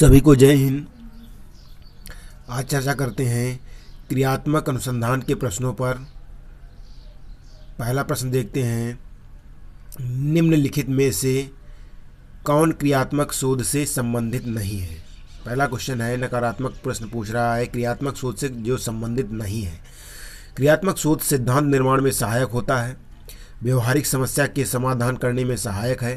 सभी को जय हिंद। आज चर्चा करते हैं क्रियात्मक अनुसंधान के प्रश्नों पर। पहला प्रश्न देखते हैं, निम्नलिखित में से कौन क्रियात्मक शोध से संबंधित नहीं है। पहला क्वेश्चन है, नकारात्मक प्रश्न पूछ रहा है क्रियात्मक शोध से जो संबंधित नहीं है। क्रियात्मक शोध सिद्धांत निर्माण में सहायक होता है, व्यवहारिक समस्या के समाधान करने में सहायक है,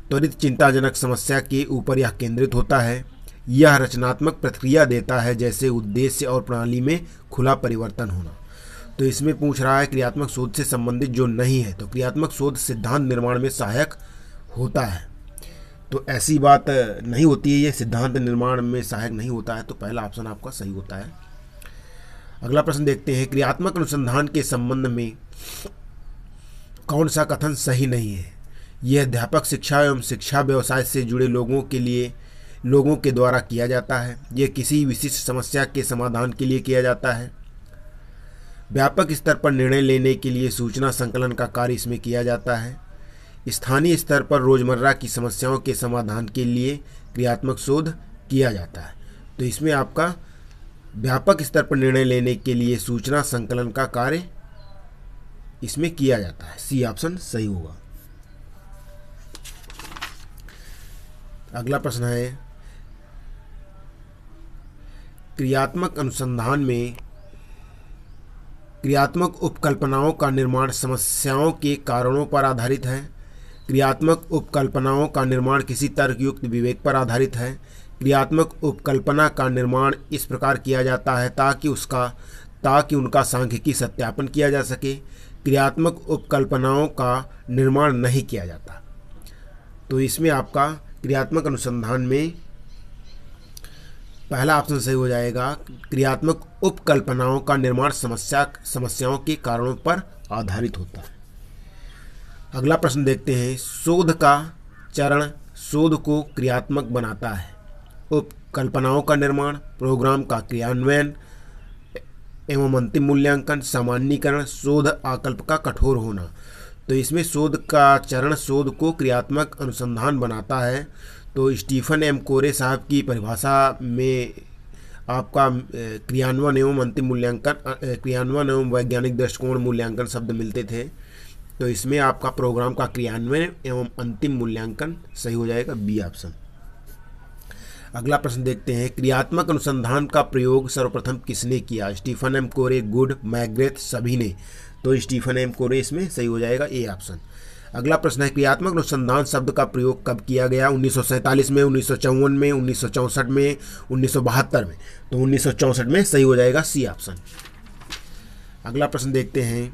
त्वरित चिंताजनक समस्या के ऊपर यह केंद्रित होता है, यह रचनात्मक प्रतिक्रिया देता है जैसे उद्देश्य और प्रणाली में खुला परिवर्तन होना। तो इसमें पूछ रहा है क्रियात्मक शोध से संबंधित जो नहीं है, तो क्रियात्मक शोध सिद्धांत निर्माण में सहायक होता है। तो ऐसी बात नहीं होती है, ये सिद्धांत निर्माण में सहायक नहीं होता है, तो पहला ऑप्शन आपका सही होता है। अगला प्रश्न देखते हैं, क्रियात्मक अनुसंधान के संबंध में कौन सा कथन सही नहीं है। यह अध्यापक शिक्षा एवं शिक्षा व्यवसाय से जुड़े लोगों के द्वारा किया जाता है, यह किसी विशिष्ट समस्या के समाधान के लिए किया जाता है, व्यापक स्तर पर निर्णय लेने के लिए सूचना संकलन का कार्य इसमें किया जाता है, स्थानीय स्तर पर रोजमर्रा की समस्याओं के समाधान के लिए क्रियात्मक शोध किया जाता है। तो इसमें आपका व्यापक स्तर पर निर्णय लेने के लिए सूचना संकलन का कार्य इसमें किया जाता है, सी ऑप्शन सही होगा। अगला प्रश्न है, क्रियात्मक अनुसंधान में क्रियात्मक उपकल्पनाओं का निर्माण समस्याओं के कारणों पर आधारित है, क्रियात्मक उपकल्पनाओं का निर्माण किसी तर्कयुक्त विवेक पर आधारित है, क्रियात्मक उपकल्पना का निर्माण इस प्रकार किया जाता है ताकि उनका सांख्यिकी सत्यापन किया जा सके, क्रियात्मक उपकल्पनाओं का निर्माण नहीं किया जाता। तो इसमें आपका क्रियात्मक अनुसंधान में पहला ऑप्शन सही हो जाएगा, क्रियात्मक उपकल्पनाओं का निर्माण समस्याओं के कारणों पर आधारित होता है। अगला प्रश्न देखते हैं, शोध का चरण शोध को क्रियात्मक बनाता है, उपकल्पनाओं का निर्माण, प्रोग्राम का क्रियान्वयन एवं अंतिम मूल्यांकन, सामान्यीकरण, शोध आकल्प का कठोर होना। तो इसमें शोध का चरण शोध को क्रियात्मक अनुसंधान बनाता है। तो स्टीफन एम कोरे साहब की परिभाषा में आपका क्रियान्वयन एवं अंतिम मूल्यांकन, क्रियान्वयन एवं वैज्ञानिक दृष्टिकोण मूल्यांकन शब्द मिलते थे। तो इसमें आपका प्रोग्राम का क्रियान्वयन एवं अंतिम मूल्यांकन सही हो जाएगा, बी ऑप्शन। अगला प्रश्न देखते हैं, क्रियात्मक अनुसंधान का प्रयोग सर्वप्रथम किसने किया। स्टीफन एम कोरे, गुड, मैग्रेथ, सभी ने। तो स्टीफन एम कोरे इसमें सही हो जाएगा, ए ऑप्शन। अगला प्रश्न है, क्रियात्मक अनुसंधान शब्द का प्रयोग कब किया गया। 1947 में, 1954 में, 1964 में, 1972 में। तो 1964 में सही हो जाएगा, सी ऑप्शन। अगला प्रश्न देखते हैं,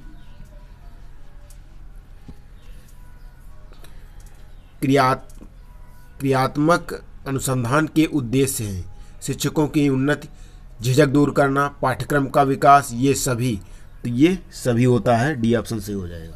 क्रियात्मक अनुसंधान के उद्देश्य हैं शिक्षकों की उन्नति, झिझक दूर करना, पाठ्यक्रम का विकास, ये सभी। तो ये सभी होता है, डी ऑप्शन सही हो जाएगा।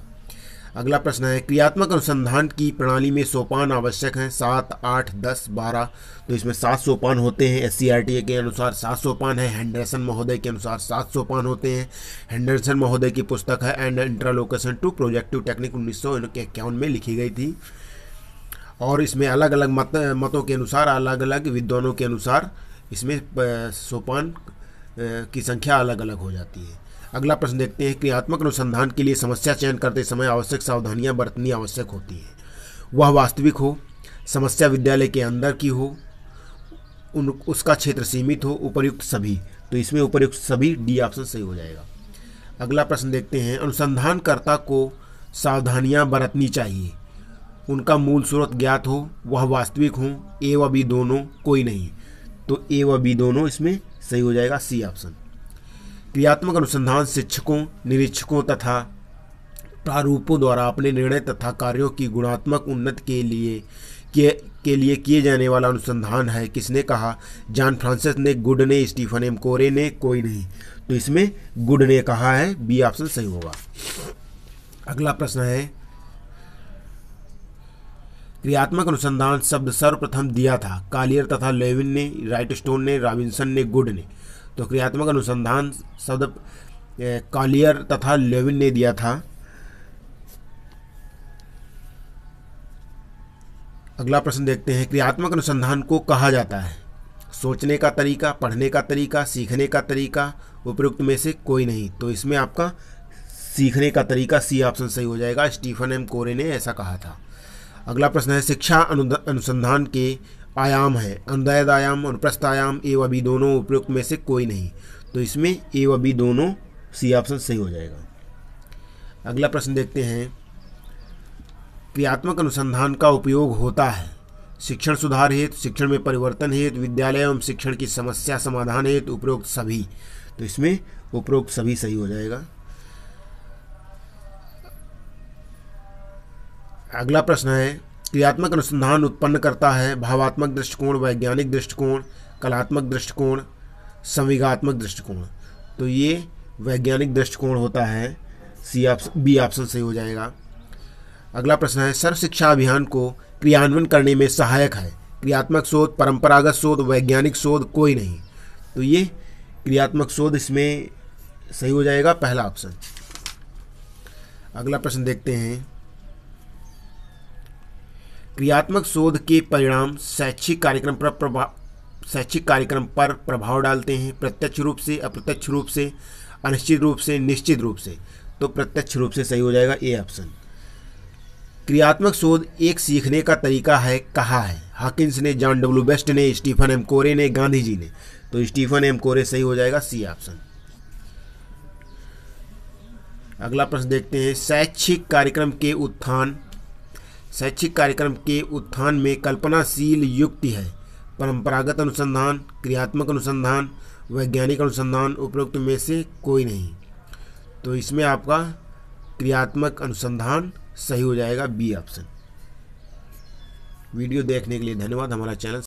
अगला प्रश्न है, क्रियात्मक अनुसंधान की प्रणाली में सोपान आवश्यक हैं, 7, 8, 10, 12। तो इसमें 7 सोपान होते हैं। SCRTA के अनुसार 7 सोपान है, हेंडरसन महोदय के अनुसार 7 सोपान होते हैं। हेंडरसन महोदय की पुस्तक है एंड इंट्रोलोकेशन टू प्रोजेक्टिव टेक्निक 1951 में लिखी गई थी। और इसमें अलग अलग मतों के अनुसार, अलग अलग विद्वानों के अनुसार इसमें सोपान की संख्या अलग अलग हो जाती है। अगला प्रश्न देखते हैं, क्रियात्मक अनुसंधान के लिए समस्या चयन करते समय आवश्यक सावधानियां बरतनी आवश्यक होती हैं। वह वास्तविक हो, समस्या विद्यालय के अंदर की हो, उसका क्षेत्र सीमित हो, उपर्युक्त सभी। तो इसमें उपर्युक्त सभी, डी ऑप्शन सही हो जाएगा। अगला प्रश्न देखते हैं, अनुसंधानकर्ता को सावधानियां बरतनी चाहिए, उनका मूल स्रोत ज्ञात हो, वह वास्तविक हो, ए व बी दोनों, कोई नहीं। तो ए व बी दोनों इसमें सही हो जाएगा, सी ऑप्शन। क्रियात्मक अनुसंधान शिक्षकों, निरीक्षकों तथा प्रारूपों द्वारा अपने निर्णय तथा कार्यों की गुणात्मक उन्नति के लिए किए जाने वाला अनुसंधान है। किसने कहा, जॉन फ्रांसिस ने, गुड ने, स्टीफन एम कोरे ने, कोई नहीं। तो इसमें गुड ने कहा है, बी ऑप्शन सही होगा। अगला प्रश्न है, क्रियात्मक अनुसंधान शब्द सर्वप्रथम दिया था कालियर तथा लेविन ने, राइटस्टोन ने, रॉबिन्सन ने, गुड ने। तो क्रियात्मक अनुसंधान शब्द कालियर तथा लेविन ने दिया था। अगला प्रश्न देखते हैं, क्रियात्मक अनुसंधान को कहा जाता है सोचने का तरीका, पढ़ने का तरीका, सीखने का तरीका, उपयुक्त में से कोई नहीं। तो इसमें आपका सीखने का तरीका सी ऑप्शन सही हो जाएगा। स्टीफन एम कोरे ने ऐसा कहा था। अगला प्रश्न है शिक्षा अनुसंधान के आयाम है अनुदैर्ध्य आयाम, अनुप्रस्थ आयाम, ए व बी दोनों, उपयुक्त में से कोई नहीं। तो इसमें ए व बी दोनों, सी ऑप्शन सही हो जाएगा। अगला प्रश्न देखते हैं क्रियात्मक अनुसंधान का उपयोग होता है शिक्षण सुधार हेतु, शिक्षण में परिवर्तन हेतु, विद्यालय एवं शिक्षण की समस्या समाधान हेतु, उपरोक्त सभी। तो इसमें उपरोक्त सभी सही हो जाएगा। अगला प्रश्न है क्रियात्मक अनुसंधान उत्पन्न करता है भावात्मक दृष्टिकोण, वैज्ञानिक दृष्टिकोण, कलात्मक दृष्टिकोण, संविगात्मक दृष्टिकोण। तो ये वैज्ञानिक दृष्टिकोण होता है, सी ऑप्शन बी ऑप्शन सही हो जाएगा। अगला प्रश्न है सर्व शिक्षा अभियान को क्रियान्वयन करने में सहायक है क्रियात्मक शोध, परंपरागत शोध, वैज्ञानिक शोध, कोई नहीं। तो ये क्रियात्मक शोध इसमें सही हो जाएगा, पहला ऑप्शन। अगला प्रश्न देखते हैं क्रियात्मक शोध के परिणाम शैक्षिक कार्यक्रम पर प्रभाव डालते हैं प्रत्यक्ष रूप से, अप्रत्यक्ष रूप से, अनिश्चित रूप से, निश्चित रूप से। तो प्रत्यक्ष रूप से सही हो जाएगा, ए ऑप्शन। क्रियात्मक शोध एक सीखने का तरीका है कहा है हॉकिंस ने, जॉन डब्ल्यू बेस्ट ने, स्टीफन एम कोरे ने, गांधी जी ने। तो स्टीफन एम कोरे सही हो जाएगा, सी ऑप्शन। अगला प्रश्न देखते हैं शैक्षिक कार्यक्रम के उत्थान में कल्पनाशील युक्ति है परंपरागत अनुसंधान, क्रियात्मक अनुसंधान, वैज्ञानिक अनुसंधान, उपरोक्त में से कोई नहीं। तो इसमें आपका क्रियात्मक अनुसंधान सही हो जाएगा, बी ऑप्शन। वीडियो देखने के लिए धन्यवाद। हमारा चैनल